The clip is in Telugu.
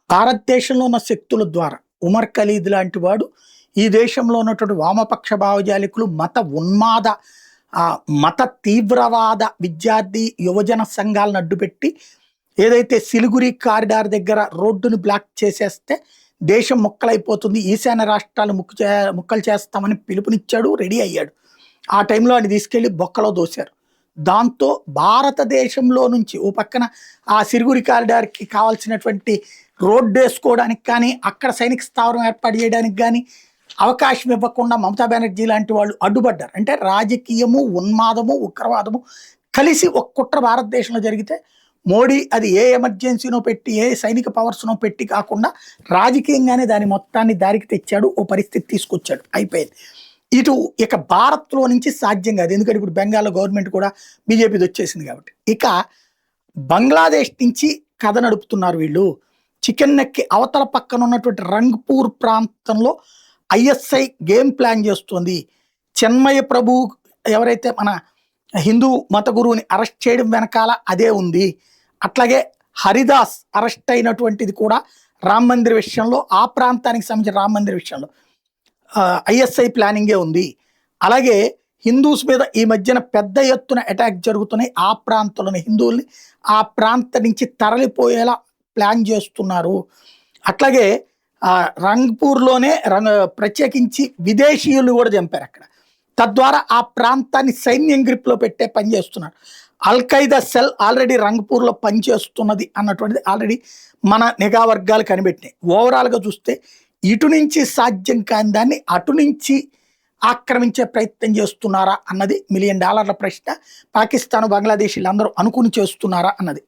భారతదేశంలో ఉన్న శక్తుల ద్వారా ఉమర్ ఖలీద్ లాంటి వాడు ఈ దేశంలో ఉన్నటువంటి వామపక్ష భావజాలికులు మత ఉన్మాద మత తీవ్రవాద విద్యార్థి యువజన సంఘాలను అడ్డుపెట్టి ఏదైతే సిలిగురి కారిడార్ దగ్గర రోడ్డును బ్లాక్ చేసేస్తే దేశం ముక్కలైపోతుంది, ఈశాన్య రాష్ట్రాలు ముక్కలు చేస్తామని పిలుపునిచ్చాడు, రెడీ అయ్యాడు. ఆ టైంలో ఆయన తీసుకెళ్లి బొక్కలో దోశారు. దాంతో భారతదేశంలో నుంచి ఓ పక్కన ఆ సిరుగురి కారిడార్కి కావాల్సినటువంటి రోడ్డు వేసుకోవడానికి కానీ అక్కడ సైనిక స్థావరం ఏర్పాటు చేయడానికి కానీ అవకాశం ఇవ్వకుండా మమతా బెనర్జీ లాంటి వాళ్ళు అడ్డుపడ్డారు. అంటే రాజకీయము, ఉన్మాదము, ఉగ్రవాదము కలిసి ఒక కుట్ర భారతదేశంలో జరిగితే మోడీ అది ఏ ఎమర్జెన్సీనో పెట్టి ఏ సైనిక పవర్స్నో పెట్టి కాకుండా రాజకీయంగానే దాని మొత్తాన్ని దారికి తెచ్చాడు, ఓ పరిస్థితి తీసుకొచ్చాడు, అయిపోయింది. ఇటు ఇక భారత్లో నుంచి సాధ్యం కాదు, ఎందుకంటే ఇప్పుడు బెంగాల్లో గవర్నమెంట్ కూడా బీజేపీది వచ్చేసింది కాబట్టి. ఇక బంగ్లాదేశ్ నుంచి కథ నడుపుతున్నారు వీళ్ళు. చికెన్ నెక్కి అవతల పక్కన ఉన్నటువంటి రంగ్పూర్ ప్రాంతంలో ఐఎస్ఐ గేమ్ ప్లాన్ చేస్తుంది. చిన్మయ ప్రభు ఎవరైతే మన హిందూ మత గురువుని అరెస్ట్ చేయడం వెనకాల అదే ఉంది. అట్లాగే హరిదాస్ అరెస్ట్ అయినటువంటిది కూడా రామ్ మందిర్ విషయంలో, ఆ ప్రాంతానికి సంబంధించిన రామ్ మందిర్ విషయంలో ఐఎస్ఐ ప్లానింగే ఉంది. అలాగే హిందూస్ మీద ఈ మధ్యన పెద్ద ఎత్తున అటాక్ జరుగుతున్నాయి. ఆ ప్రాంతంలోని హిందువుల్ని ఆ ప్రాంతం నుంచి తరలిపోయేలా ప్లాన్ చేస్తున్నారు. అట్లాగే రంగ్పూర్లోనే ప్రత్యేకించి విదేశీయులు కూడా చంపారు అక్కడ. తద్వారా ఆ ప్రాంతాన్ని సైన్యం గ్రిప్లో పెట్టే పని చేస్తున్నారు. అల్ఖైదా సెల్ ఆల్రెడీ రంగ్పూర్లో పనిచేస్తున్నది అన్నటువంటిది ఆల్రెడీ మన నిఘా వర్గాలు కనిపెట్టినాయి. ఓవరాల్గా చూస్తే ఇటు నుంచి సాధ్యం కాని దాన్ని అటు నుంచి ఆక్రమించే ప్రయత్నం చేస్తున్నారా అన్నది $1 మిలియన్ ప్రశ్న. పాకిస్తాన్, బంగ్లాదేశ్ వీళ్ళందరూ అనుకుని చేస్తున్నారా అన్నది.